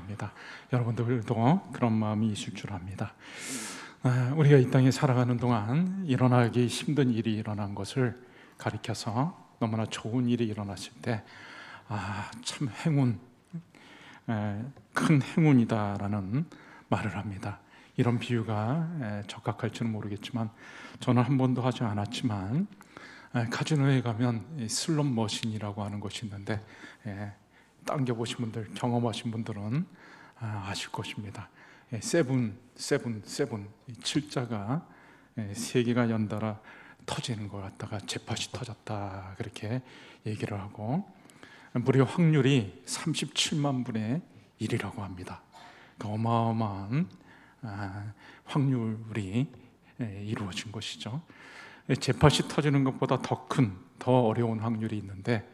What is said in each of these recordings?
바랍니다. 여러분들도 그런 마음이 있을 줄 압니다. 우리가 이 땅에 살아가는 동안 일어나기 힘든 일이 일어난 것을 가리켜서 너무나 좋은 일이 일어났을 때 참 행운, 큰 행운이다라는 말을 합니다. 이런 비유가 적합할지는 모르겠지만 저는 한 번도 하지 않았지만 카지노에 가면 슬롯 머신이라고 하는 것이 있는데 당겨보신 분들, 경험하신 분들은 아실 것입니다. 세븐, 이 7자가 3개가 연달아 터지는 것 같다가 잭팟이 터졌다 그렇게 얘기를 하고 무려 확률이 37만 분의 1이라고 합니다. 어마어마한 확률이 이루어진 것이죠. 잭팟이 터지는 것보다 더 어려운 확률이 있는데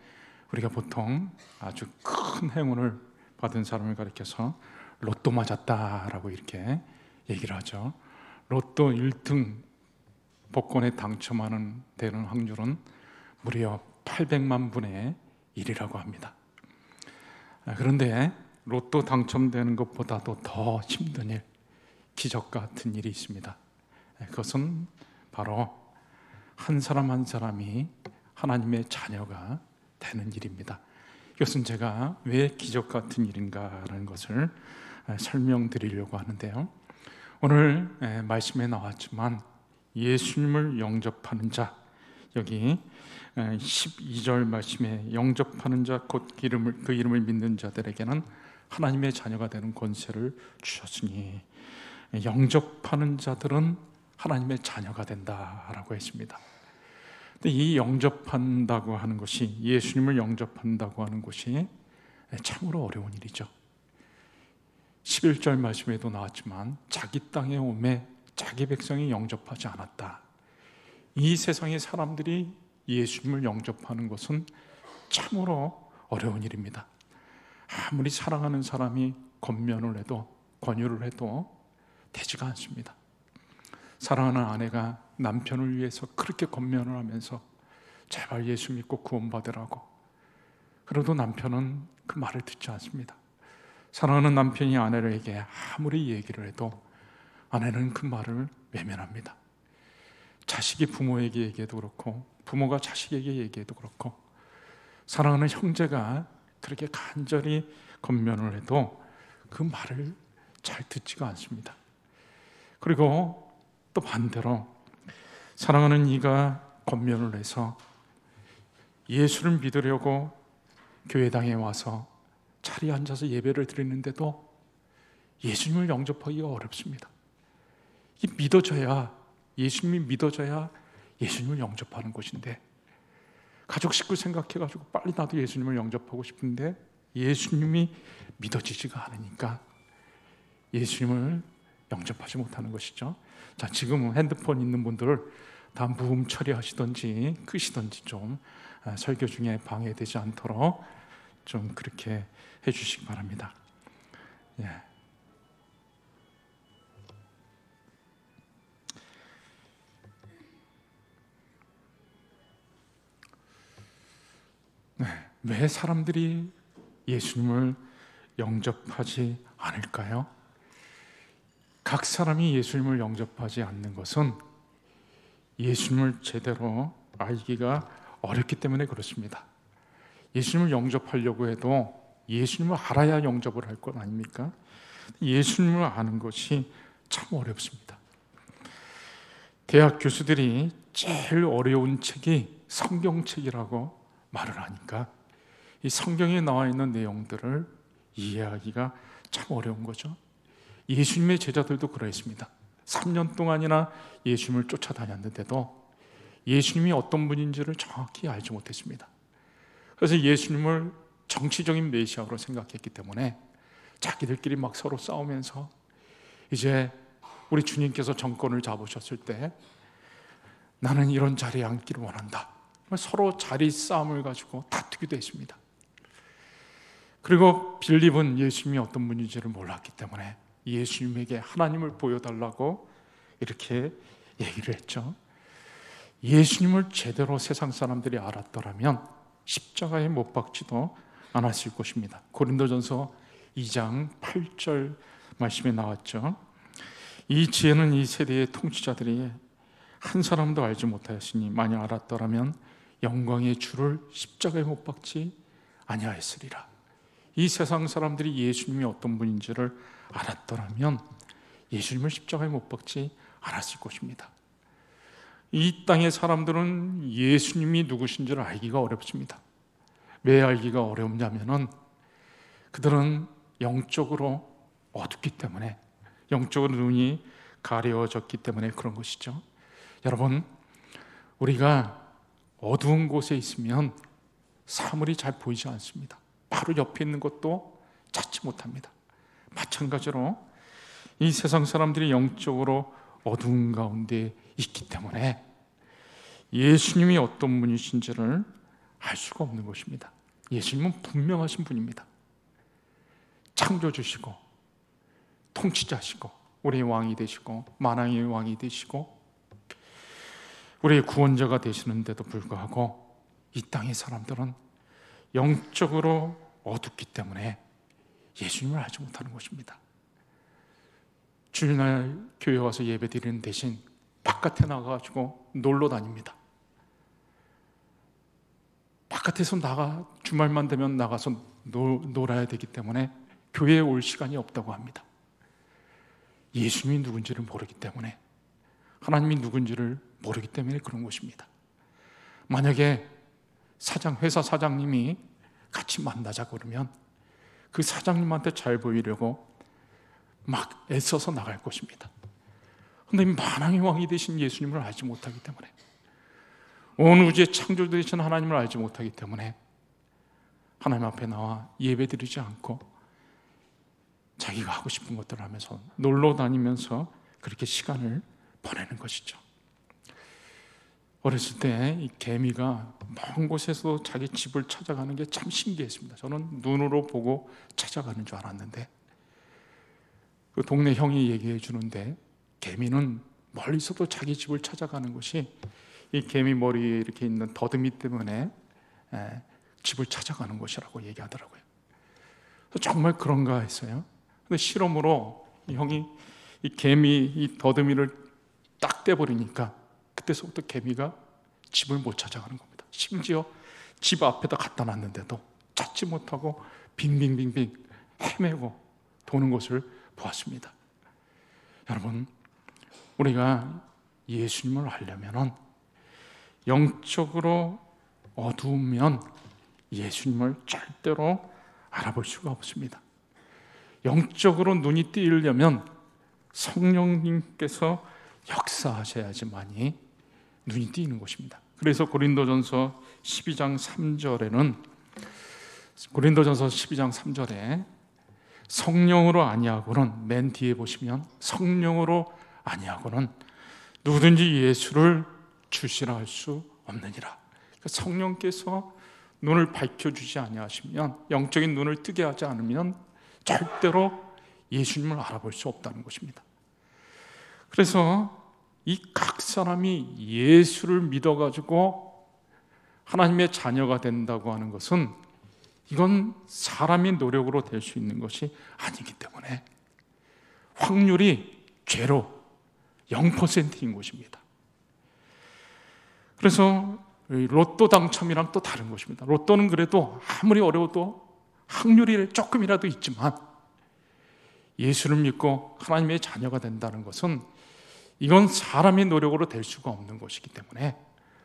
우리가 보통 아주 큰 행운을 받은 사람을 가리켜서 로또 맞았다라고 이렇게 얘기를 하죠. 로또 1등 복권에 당첨하는 되는 확률은 무려 800만 분의 1이라고 합니다. 그런데 로또 당첨되는 것보다도 더 힘든 일, 기적 같은 일이 있습니다. 그것은 바로 한 사람 한 사람이 하나님의 자녀가 되는 일입니다. 이것은 제가 왜 기적 같은 일인가라는 것을 설명드리려고 하는데요. 오늘 말씀에 나왔지만 예수님을 영접하는 자, 여기 12절 말씀에 영접하는 자 곧 그 이름을 믿는 자들에게는 하나님의 자녀가 되는 권세를 주셨으니 영접하는 자들은 하나님의 자녀가 된다라고 했습니다. 근데 이 영접한다고 하는 것이, 예수님을 영접한다고 하는 것이 참으로 어려운 일이죠. 11절 말씀에도 나왔지만 자기 땅에 오매 자기 백성이 영접하지 않았다. 이 세상의 사람들이 예수님을 영접하는 것은 참으로 어려운 일입니다. 아무리 사랑하는 사람이 권면을 해도, 권유를 해도 되지가 않습니다. 사랑하는 아내가 남편을 위해서 그렇게 권면을 하면서 제발 예수 믿고 구원받으라고, 그래도 남편은 그 말을 듣지 않습니다. 사랑하는 남편이 아내에게 아무리 얘기를 해도 아내는 그 말을 외면합니다. 자식이 부모에게 얘기해도 그렇고 부모가 자식에게 얘기해도 그렇고 사랑하는 형제가 그렇게 간절히 권면을 해도 그 말을 잘 듣지가 않습니다. 그리고 또 반대로 사랑하는 이가 권면을 해서 예수를 믿으려고 교회당에 와서 자리에 앉아서 예배를 드리는데도 예수님을 영접하기가 어렵습니다. 이 믿어져야, 예수님이 믿어져야 예수님을 영접하는 것인데, 가족 식구 생각해가지고 빨리 나도 예수님을 영접하고 싶은데 예수님이 믿어지지가 않으니까 예수님을 영접하지 못하는 것이죠. 자, 지금은 핸드폰 있는 분들 다 무음 처리하시든지 끄시든지 좀 설교 중에 방해되지 않도록 좀 그렇게 해주시기 바랍니다. 예. 왜 사람들이 예수님을 영접하지 않을까요? 각 사람이 예수님을 영접하지 않는 것은 예수님을 제대로 알기가 어렵기 때문에 그렇습니다. 예수님을 영접하려고 해도 예수님을 알아야 영접을 할 것 아닙니까? 예수님을 아는 것이 참 어렵습니다. 대학 교수들이 제일 어려운 책이 성경책이라고 말을 하니까 이 성경에 나와 있는 내용들을 이해하기가 참 어려운 거죠. 예수님의 제자들도 그러했습니다. 3년 동안이나 예수님을 쫓아다녔는데도 예수님이 어떤 분인지를 정확히 알지 못했습니다. 그래서 예수님을 정치적인 메시아로 생각했기 때문에 자기들끼리 막 서로 싸우면서 이제 우리 주님께서 정권을 잡으셨을 때 나는 이런 자리에 앉기를 원한다. 서로 자리 싸움을 가지고 다투기도 했습니다. 그리고 빌립은 예수님이 어떤 분인지를 몰랐기 때문에 예수님에게 하나님을 보여달라고 이렇게 얘기를 했죠. 예수님을 제대로 세상 사람들이 알았더라면 십자가에 못 박지도 않았을 것입니다. 고린도전서 2장 8절 말씀에 나왔죠. 이 지혜는 이 세대의 통치자들이 한 사람도 알지 못하였으니 만약 알았더라면 영광의 주를 십자가에 못 박지 아니하였으리라. 이 세상 사람들이 예수님이 어떤 분인지를 알았더라면 예수님을 십자가에 못 박지 않았을 것입니다. 이 땅의 사람들은 예수님이 누구신지를 알기가 어렵습니다. 왜 알기가 어렵냐면은 그들은 영적으로 어둡기 때문에, 영적으로 눈이 가려졌기 때문에 그런 것이죠. 여러분, 우리가 어두운 곳에 있으면 사물이 잘 보이지 않습니다. 바로 옆에 있는 것도 찾지 못합니다. 마찬가지로 이 세상 사람들이 영적으로 어두운 가운데 있기 때문에 예수님이 어떤 분이신지를 알 수가 없는 것입니다. 예수님은 분명하신 분입니다. 창조주시고 통치자시고 우리의 왕이 되시고 만왕의 왕이 되시고 우리의 구원자가 되시는데도 불구하고 이 땅의 사람들은 영적으로 어둡기 때문에 예수님을 알지 못하는 것입니다. 주일날 교회 와서 예배 드리는 대신 바깥에 나가가지고 놀러 다닙니다. 바깥에서 주말만 되면 나가서 놀아야 되기 때문에 교회에 올 시간이 없다고 합니다. 예수님이 누군지를 모르기 때문에, 하나님이 누군지를 모르기 때문에 그런 것입니다. 만약에 회사 사장님이 같이 만나자 그러면 그 사장님한테 잘 보이려고 막 애써서 나갈 것입니다. 그런데 만왕의 왕이 되신 예수님을 알지 못하기 때문에, 온 우주의 창조되신 하나님을 알지 못하기 때문에 하나님 앞에 나와 예배드리지 않고 자기가 하고 싶은 것들을 하면서 놀러 다니면서 그렇게 시간을 보내는 것이죠. 어렸을 때 이 개미가 먼 곳에서 자기 집을 찾아가는 게 참 신기했습니다. 저는 눈으로 보고 찾아가는 줄 알았는데 그 동네 형이 얘기해 주는데 개미는 멀리서도 자기 집을 찾아가는 것이 이 개미 머리에 이렇게 있는 더듬이 때문에 집을 찾아가는 것이라고 얘기하더라고요. 정말 그런가 했어요. 근데 실험으로 이 형이 이 개미 이 더듬이를 딱 떼버리니까 그때서부터 개미가 집을 못 찾아가는 겁니다. 심지어 집 앞에다 갖다 놨는데도 찾지 못하고 빙빙빙빙 헤매고 도는 것을 보았습니다. 여러분, 우리가 예수님을 알려면 영적으로 어두우면 예수님을 절대로 알아볼 수가 없습니다. 영적으로 눈이 뜨이려면 성령님께서 역사하셔야지만이 눈이 뜨이는 것입니다. 그래서 고린도전서 12장 3절에 성령으로 아니하고는, 맨 뒤에 보시면 성령으로 아니하고는 누구든지 예수를 주시라 할 수 없느니라. 그러니까 성령께서 눈을 밝혀주지 아니하시면, 영적인 눈을 뜨게 하지 않으면 절대로 예수님을 알아볼 수 없다는 것입니다. 그래서 이 각 사람이 예수를 믿어가지고 하나님의 자녀가 된다고 하는 것은 이건 사람의 노력으로 될 수 있는 것이 아니기 때문에 확률이 제로 0%인 것입니다. 그래서 로또 당첨이랑 또 다른 것입니다. 로또는 그래도 아무리 어려워도 확률이 조금이라도 있지만 예수를 믿고 하나님의 자녀가 된다는 것은 이건 사람의 노력으로 될 수가 없는 것이기 때문에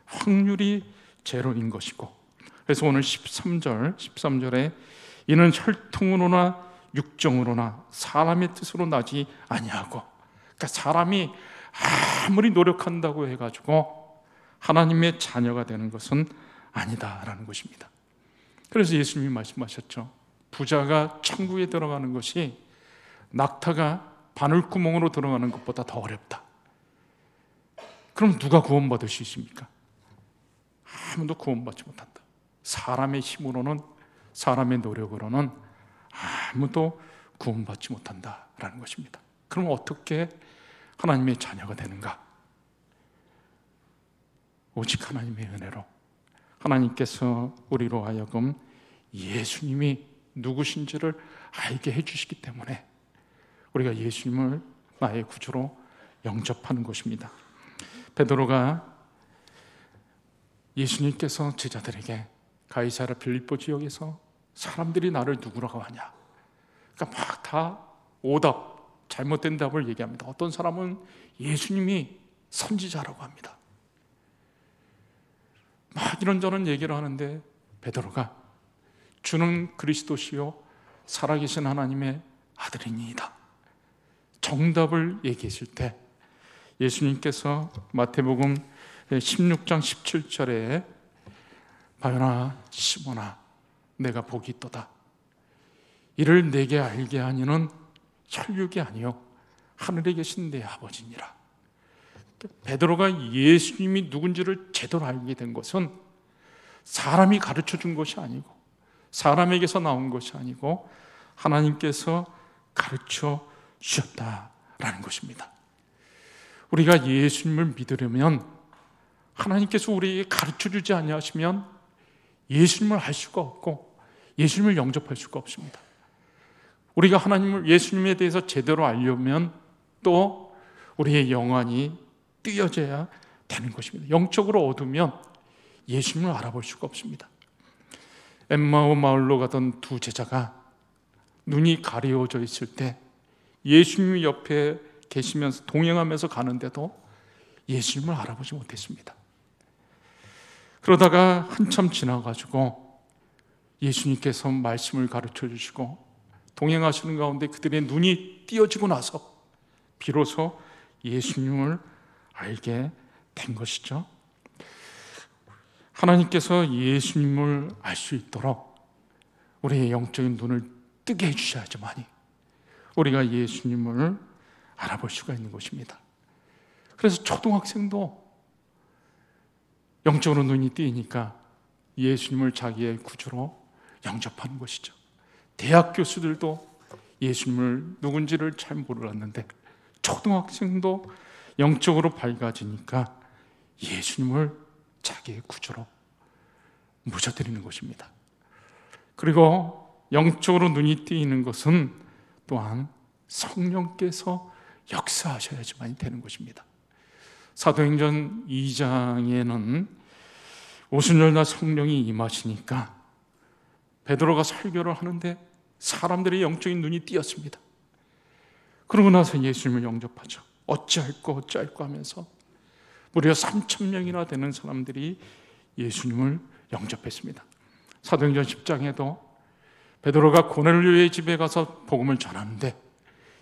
확률이 제로인 것이고, 그래서 오늘 13절에 이는 혈통으로나 육정으로나 사람의 뜻으로 나지 아니하고, 그러니까 사람이 아무리 노력한다고 해가지고 하나님의 자녀가 되는 것은 아니다라는 것입니다. 그래서 예수님이 말씀하셨죠. 부자가 천국에 들어가는 것이 낙타가 바늘구멍으로 들어가는 것보다 더 어렵다. 그럼 누가 구원받을 수 있습니까? 아무도 구원받지 못한다. 사람의 힘으로는, 사람의 노력으로는 아무도 구원받지 못한다라는 것입니다. 그럼 어떻게 하나님의 자녀가 되는가? 오직 하나님의 은혜로 하나님께서 우리로 하여금 예수님이 누구신지를 알게 해주시기 때문에 우리가 예수님을 나의 구주로 영접하는 것입니다. 베드로가 예수님께서 제자들에게 가이사랴 빌립보 지역에서 사람들이 나를 누구라고 하냐, 그러니까 막 다 오답, 잘못된 답을 얘기합니다. 어떤 사람은 예수님이 선지자라고 합니다. 막 이런저런 얘기를 하는데 베드로가 주는 그리스도시요 살아계신 하나님의 아들이니이다, 정답을 얘기했을 때 예수님께서 마태복음 16장 17절에 바요나 시몬아 내가 복이 있도다, 이를 내게 알게 하니는 혈육이 아니요 하늘에 계신 내 아버지니라. 베드로가 예수님이 누군지를 제대로 알게 된 것은 사람이 가르쳐 준 것이 아니고 사람에게서 나온 것이 아니고 하나님께서 가르쳐 주셨다라는 것입니다. 우리가 예수님을 믿으려면 하나님께서 우리에게 가르쳐 주지 아니하시면 예수님을 알 수가 없고 예수님을 영접할 수가 없습니다. 우리가 하나님을, 예수님에 대해서 제대로 알려면 또 우리의 영안이 뜨여져야 되는 것입니다. 영적으로 어두면 예수님을 알아볼 수가 없습니다. 엠마오 마을로 가던 두 제자가 눈이 가려져 있을 때 예수님이 옆에 계시면서 동행하면서 가는데도 예수님을 알아보지 못했습니다. 그러다가 한참 지나가지고 예수님께서 말씀을 가르쳐 주시고 동행하시는 가운데 그들의 눈이 띄어지고 나서 비로소 예수님을 알게 된 것이죠. 하나님께서 예수님을 알 수 있도록 우리의 영적인 눈을 뜨게 해주셔야지만이 우리가 예수님을 알아볼 수가 있는 것입니다. 그래서 초등학생도 영적으로 눈이 띄니까 예수님을 자기의 구주로 영접하는 것이죠. 대학 교수들도 예수님을 누군지를 잘 몰랐는데 초등학생도 영적으로 밝아지니까 예수님을 자기의 구주로 모셔드리는 것입니다. 그리고 영적으로 눈이 띄는 것은 또한 성령께서 역사하셔야지만 되는 것입니다. 사도행전 2장에는 오순절날 성령이 임하시니까 베드로가 설교를 하는데 사람들의 영적인 눈이 띄었습니다. 그러고 나서 예수님을 영접하죠. 어찌할꼬 하면서 무려 3,000명이나 되는 사람들이 예수님을 영접했습니다. 사도행전 10장에도 베드로가 고넬료의 집에 가서 복음을 전하는데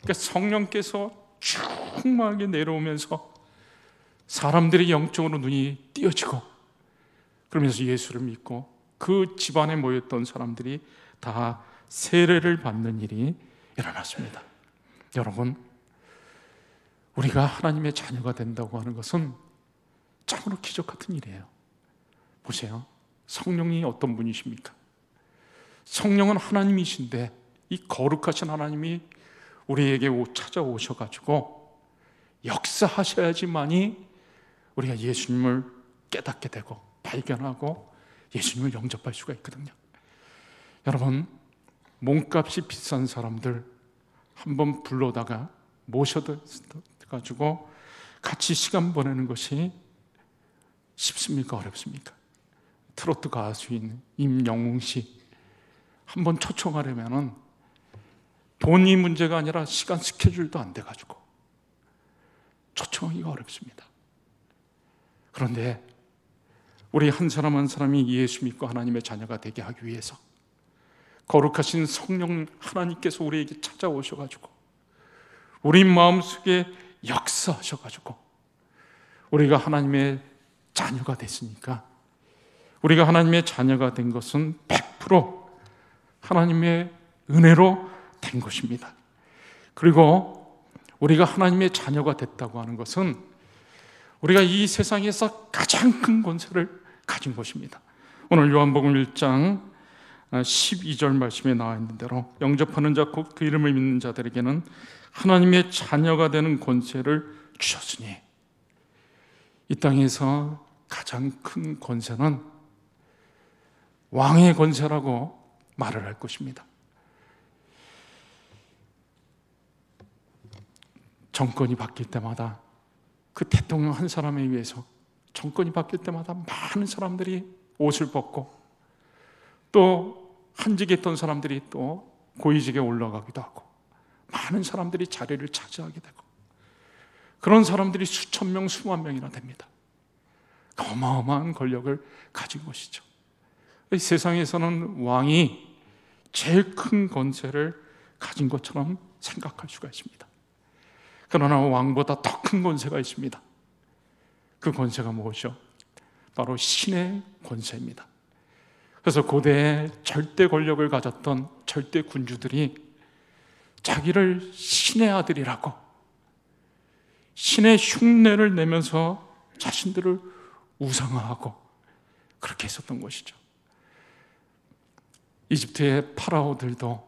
그러니까 성령께서 충만하게 내려오면서 사람들이 영적으로 눈이 띄어지고 그러면서 예수를 믿고 그 집안에 모였던 사람들이 다 세례를 받는 일이 일어났습니다. 여러분, 우리가 하나님의 자녀가 된다고 하는 것은 참으로 기적 같은 일이에요. 보세요. 성령이 어떤 분이십니까? 성령은 하나님이신데 이 거룩하신 하나님이 우리에게 찾아오셔가지고 역사하셔야지만이 우리가 예수님을 깨닫게 되고 발견하고 예수님을 영접할 수가 있거든요. 여러분, 몸값이 비싼 사람들 한번 불러다가 모셔가지고 같이 시간 보내는 것이 쉽습니까? 어렵습니까? 트로트 가수인 임영웅 씨 한번 초청하려면 돈이 문제가 아니라 시간 스케줄도 안 돼가지고 초청하기가 어렵습니다. 그런데 우리 한 사람 한 사람이 예수 믿고 하나님의 자녀가 되게 하기 위해서 거룩하신 성령 하나님께서 우리에게 찾아오셔가지고 우리 마음속에 역사하셔가지고 우리가 하나님의 자녀가 됐으니까 우리가 하나님의 자녀가 된 것은 100% 하나님의 은혜로 된 것입니다. 그리고 우리가 하나님의 자녀가 됐다고 하는 것은 우리가 이 세상에서 가장 큰 권세를 가진 것입니다. 오늘 요한복음 1장 12절 말씀에 나와 있는 대로 영접하는 자 곧 그 이름을 믿는 자들에게는 하나님의 자녀가 되는 권세를 주셨으니 이 땅에서 가장 큰 권세는 왕의 권세라고 말을 할 것입니다. 정권이 바뀔 때마다 그 대통령 한 사람에 의해서 정권이 바뀔 때마다 많은 사람들이 옷을 벗고 또 한직에 있던 사람들이 또 고위직에 올라가기도 하고 많은 사람들이 자리를 차지하게 되고 그런 사람들이 수천 명, 수만 명이나 됩니다. 어마어마한 권력을 가진 것이죠. 이 세상에서는 왕이 제일 큰 권세를 가진 것처럼 생각할 수가 있습니다. 그러나 왕보다 더 큰 권세가 있습니다. 그 권세가 무엇이죠? 바로 신의 권세입니다. 그래서 고대에 절대 권력을 가졌던 절대 군주들이 자기를 신의 아들이라고 신의 흉내를 내면서 자신들을 우상화하고 그렇게 했었던 것이죠. 이집트의 파라오들도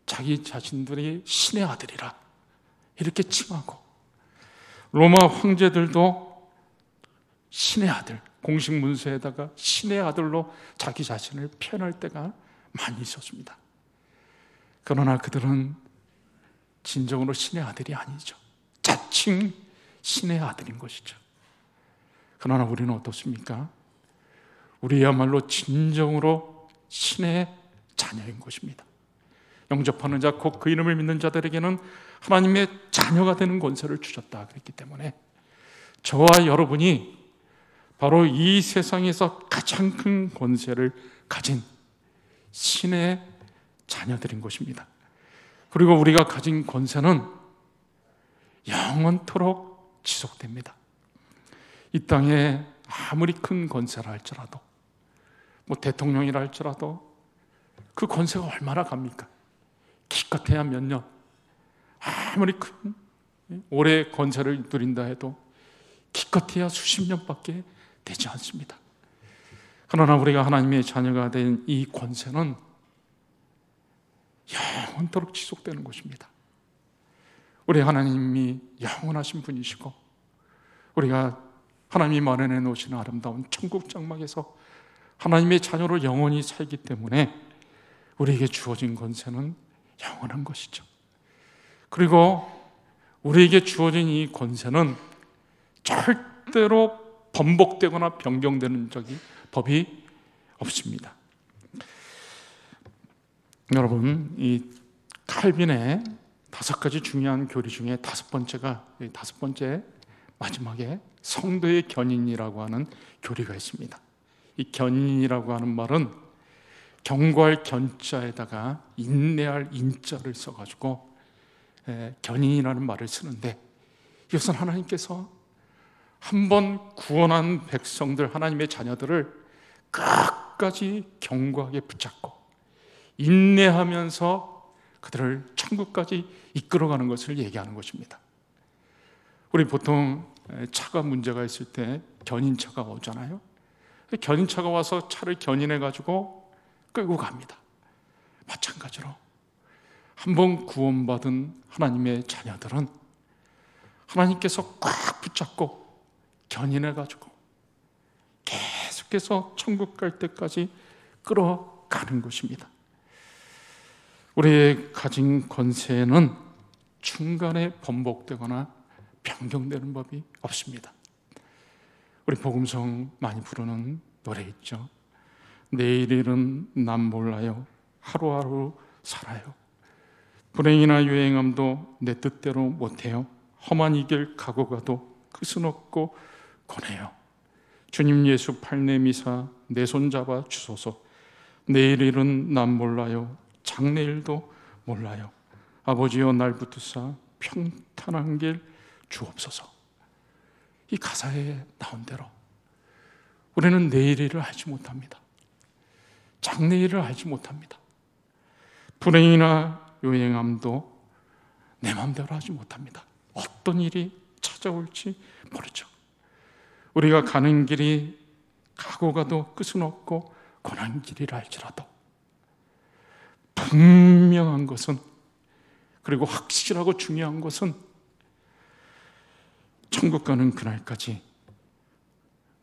자기 자신들이 신의 아들이라 이렇게 칭하고 로마 황제들도 신의 아들, 공식 문서에다가 신의 아들로 자기 자신을 표현할 때가 많이 있었습니다. 그러나 그들은 진정으로 신의 아들이 아니죠. 자칭 신의 아들인 것이죠. 그러나 우리는 어떻습니까? 우리야말로 진정으로 신의 자녀인 것입니다. 영접하는 자, 곧 그 이름을 믿는 자들에게는 하나님의 자녀가 되는 권세를 주셨다 그랬기 때문에 저와 여러분이 바로 이 세상에서 가장 큰 권세를 가진 신의 자녀들인 것입니다. 그리고 우리가 가진 권세는 영원토록 지속됩니다. 이 땅에 아무리 큰 권세라 할지라도 대통령이라 할지라도 그 권세가 얼마나 갑니까? 기껏해야 몇 년, 아무리 큰 오래 권세를 누린다 해도 기껏해야 수십 년밖에 되지 않습니다. 그러나 우리가 하나님의 자녀가 된 이 권세는 영원토록 지속되는 것입니다. 우리 하나님이 영원하신 분이시고 우리가 하나님이 마련해 놓으신 아름다운 천국 장막에서 하나님의 자녀로 영원히 살기 때문에 우리에게 주어진 권세는 영원한 것이죠. 그리고 우리에게 주어진 이 권세는 절대로 번복되거나 변경되는 법이 없습니다. 여러분, 이 칼빈의 5가지 중요한 교리 중에 다섯 번째 마지막에 성도의 견인이라고 하는 교리가 있습니다. 이 견인이라고 하는 말은 경고할 견자에다가 인내할 인자를 써가지고 견인이라는 말을 쓰는데 이것은 하나님께서 한번 구원한 백성들, 하나님의 자녀들을 끝까지 견고하게 붙잡고 인내하면서 그들을 천국까지 이끌어가는 것을 얘기하는 것입니다. 우리 보통 차가 문제가 있을 때 견인차가 오잖아요. 견인차가 와서 차를 견인해가지고 끌고 갑니다. 마찬가지로 한번 구원받은 하나님의 자녀들은 하나님께서 꽉 붙잡고 견인해가지고 계속해서 천국 갈 때까지 끌어가는 것입니다. 우리의 가진 권세는 중간에 번복되거나 변경되는 법이 없습니다. 우리 복음성 많이 부르는 노래 있죠. 내일 일은 난 몰라요. 하루하루 살아요. 불행이나 유행함도 내 뜻대로 못해요. 험한 이 길 가고 가도 끝은 없고 고뇌요. 주님 예수 팔내미사 내 손 잡아 주소서. 내일 일은 난 몰라요. 장래일도 몰라요. 아버지여 날 붙드사 평탄한 길 주옵소서. 이 가사에 나온 대로 우리는 내일 일을 알지 못합니다. 장래일을 알지 못합니다. 불행이나 요행함도 내 마음대로 하지 못합니다. 어떤 일이 찾아올지 모르죠. 우리가 가는 길이 가고 가도 끝은 없고 고난 길이라 할지라도 분명한 것은, 그리고 확실하고 중요한 것은 천국 가는 그날까지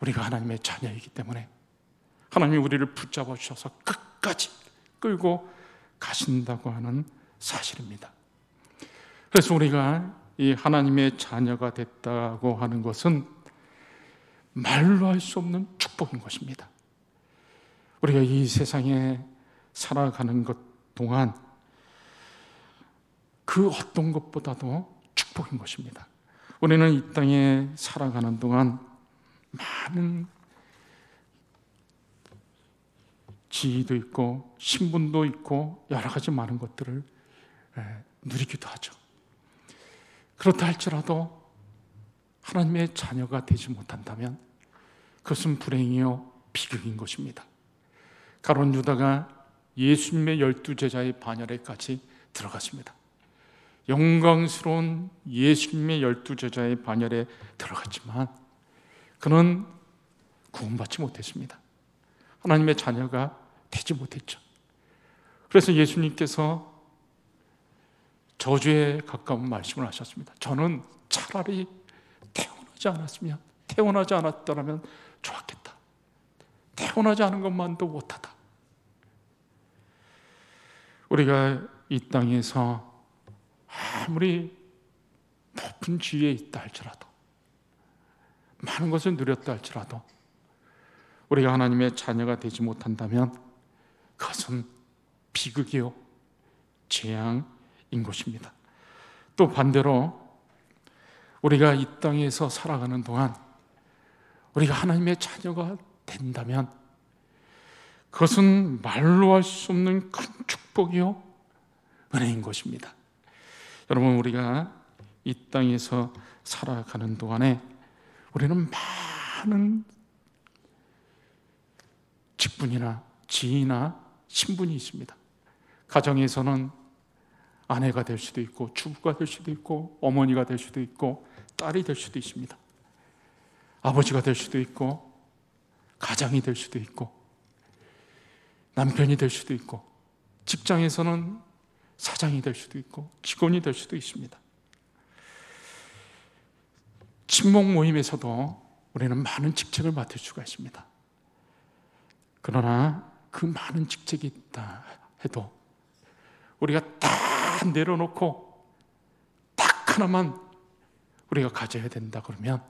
우리가 하나님의 자녀이기 때문에 하나님이 우리를 붙잡아 주셔서 끝까지 끌고 가신다고 하는 사실입니다. 그래서 우리가 이 하나님의 자녀가 됐다고 하는 것은 말로 할 수 없는 축복인 것입니다. 우리가 이 세상에 살아가는 것 동안 그 어떤 것보다도 축복인 것입니다. 우리는 이 땅에 살아가는 동안 많은 지위도 있고 신분도 있고 여러 가지 많은 것들을 누리기도 하죠. 그렇다 할지라도 하나님의 자녀가 되지 못한다면 그것은 불행이요 비극인 것입니다. 가룟 유다가 예수님의 12제자의 반열에까지 들어갔습니다. 영광스러운 예수님의 12제자의 반열에 들어갔지만 그는 구원받지 못했습니다. 하나님의 자녀가 되지 못했죠. 그래서 예수님께서 저주에 가까운 말씀을 하셨습니다. 저는 차라리 태어나지 않았더라면 좋았겠다. 태어나지 않은 것만도 못하다. 우리가 이 땅에서 아무리 높은 지위에 있다 할지라도 많은 것을 누렸다 할지라도 우리가 하나님의 자녀가 되지 못한다면 그것은 비극이요 재앙인 것입니다. 또 반대로 우리가 이 땅에서 살아가는 동안 우리가 하나님의 자녀가 된다면 그것은 말로 할 수 없는 큰 축복이요 은혜인 것입니다. 여러분, 우리가 이 땅에서 살아가는 동안에 우리는 많은 직분이나 지위나 신분이 있습니다. 가정에서는 아내가 될 수도 있고 주부가 될 수도 있고 어머니가 될 수도 있고 딸이 될 수도 있습니다. 아버지가 될 수도 있고 가장이 될 수도 있고 남편이 될 수도 있고 직장에서는 사장이 될 수도 있고 직원이 될 수도 있습니다. 친목 모임에서도 우리는 많은 직책을 맡을 수가 있습니다. 그러나 그 많은 직책이 있다 해도 우리가 다 내려놓고 딱 하나만 우리가 가져야 된다 그러면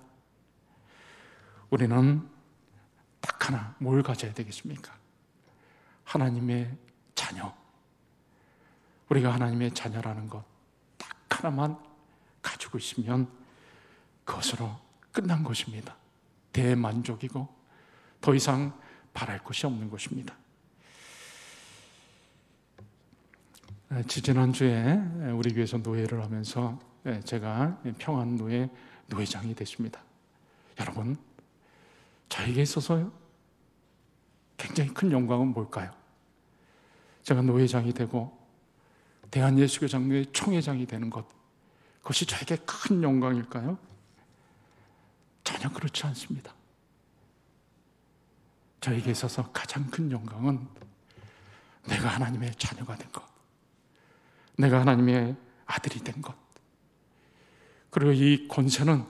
우리는 딱 하나 뭘 가져야 되겠습니까? 하나님의 자녀. 우리가 하나님의 자녀라는 것 딱 하나만 가지고 있으면 그것으로 끝난 것입니다. 대만족이고 더 이상 바랄 것이 없는 것입니다. 지지난주에 우리 교회에서 노예를 하면서 제가 평안노예 노회장이 됐습니다. 여러분, 저에게 있어서 굉장히 큰 영광은 뭘까요? 제가 노회장이 되고 대한예수교장로회 총회장이 되는 것, 그것이 저에게 큰 영광일까요? 전혀 그렇지 않습니다. 저에게 있어서 가장 큰 영광은 내가 하나님의 자녀가 된 것, 내가 하나님의 아들이 된 것, 그리고 이 권세는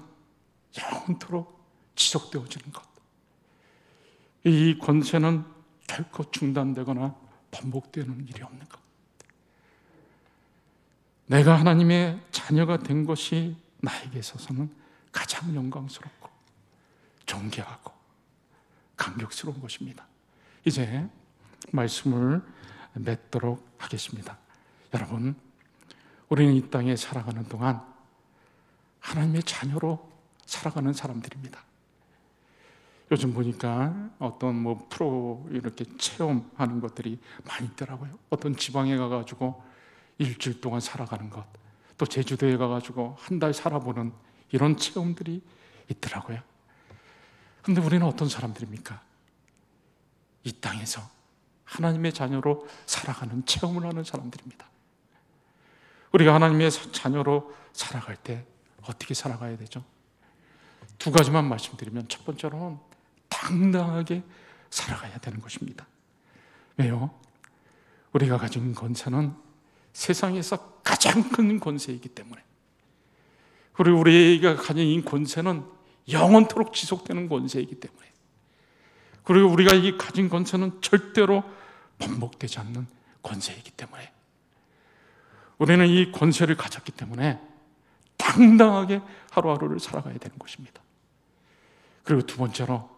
영원토록 지속되어지는 것, 이 권세는 결코 중단되거나 반복되는 일이 없는 것, 내가 하나님의 자녀가 된 것이 나에게 있어서는 가장 영광스럽고 존귀하고 감격스러운 것입니다. 이제 말씀을 맺도록 하겠습니다. 여러분, 우리는 이 땅에 살아가는 동안 하나님의 자녀로 살아가는 사람들입니다. 요즘 보니까 어떤 프로 이렇게 체험하는 것들이 많이 있더라고요. 어떤 지방에 가가지고 일주일 동안 살아가는 것, 또 제주도에 가가지고 한 달 살아보는 이런 체험들이 있더라고요. 그런데 우리는 어떤 사람들입니까? 이 땅에서 하나님의 자녀로 살아가는 체험을 하는 사람들입니다. 우리가 하나님의 자녀로 살아갈 때 어떻게 살아가야 되죠? 두 가지만 말씀드리면, 첫 번째로는 당당하게 살아가야 되는 것입니다. 왜요? 우리가 가진 권세는 세상에서 가장 큰 권세이기 때문에, 그리고 우리가 가진 이 권세는 영원토록 지속되는 권세이기 때문에, 그리고 우리가 이 가진 권세는 절대로 반복되지 않는 권세이기 때문에, 우리는 이 권세를 가졌기 때문에 당당하게 하루하루를 살아가야 되는 것입니다. 그리고 두 번째로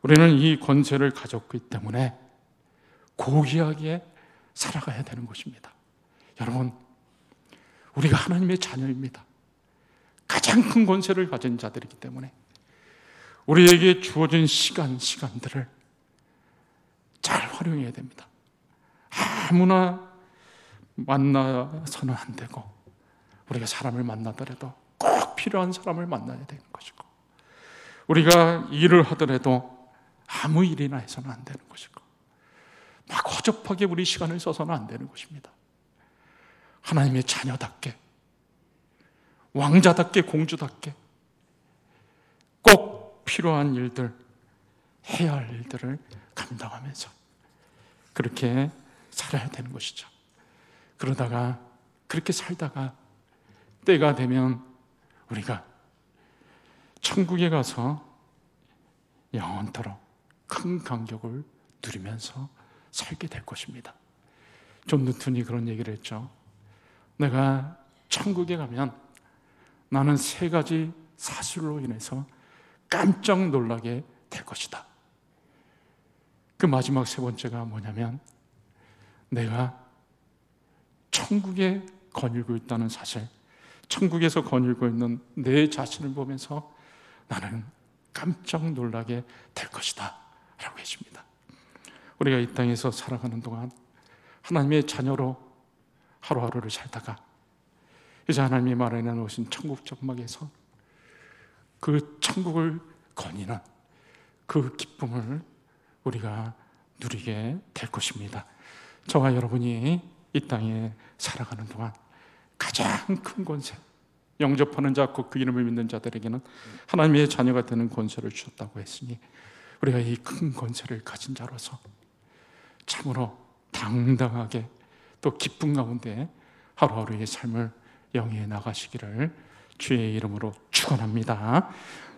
우리는 이 권세를 가졌기 때문에 고귀하게 살아가야 되는 것입니다. 여러분, 우리가 하나님의 자녀입니다. 가장 큰 권세를 가진 자들이기 때문에 우리에게 주어진 시간들을 잘 활용해야 됩니다. 아무나 만나서는 안 되고, 우리가 사람을 만나더라도 꼭 필요한 사람을 만나야 되는 것이고, 우리가 일을 하더라도 아무 일이나 해서는 안 되는 것이고, 막 허접하게 우리 시간을 써서는 안 되는 것입니다. 하나님의 자녀답게, 왕자답게, 공주답게 꼭 필요한 일들, 해야 할 일들을 감당하면서 그렇게 살아야 되는 것이죠. 그러다가, 그렇게 살다가 때가 되면 우리가 천국에 가서 영원토록 큰 감격을 누리면서 살게 될 것입니다. 존 뉴턴이 그런 얘기를 했죠. 내가 천국에 가면 나는 3가지 사실로 인해서 깜짝 놀라게 될 것이다. 그 마지막 3번째가 뭐냐면, 내가 천국에 거닐고 있다는 사실, 천국에서 거닐고 있는 내 자신을 보면서 나는 깜짝 놀라게 될 것이다 라고 했습니다. 우리가 이 땅에서 살아가는 동안 하나님의 자녀로 하루하루를 살다가 이제 하나님이 마련해 놓으신 천국 장막에서 그 천국을 거니는 그 기쁨을 우리가 누리게 될 것입니다. 저와 여러분이 이 땅에 살아가는 동안 가장 큰 권세, 영접하는 자, 곧 그 이름을 믿는 자들에게는 하나님의 자녀가 되는 권세를 주셨다고 했으니, 우리가 이 큰 권세를 가진 자로서 참으로 당당하게 또 기쁨 가운데 하루하루의 삶을 영위해 나가시기를 주의 이름으로 축원합니다.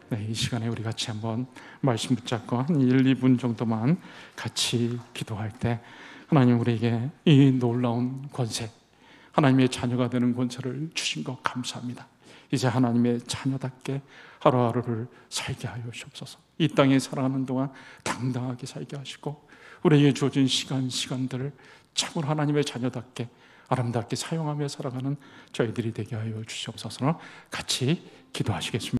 네, 이 시간에 우리 같이 한번 말씀 붙잡고 한 1-2분 정도만 같이 기도할 때, 하나님 우리에게 이 놀라운 권세, 하나님의 자녀가 되는 권세를 주신 것 감사합니다. 이제 하나님의 자녀답게 하루하루를 살게 하여 주옵소서. 이 땅에 살아가는 동안 당당하게 살게 하시고, 우리에게 주어진 시간들을 참으로 하나님의 자녀답게 아름답게 사용하며 살아가는 저희들이 되게 하여 주시옵소서. 같이 기도하시겠습니다.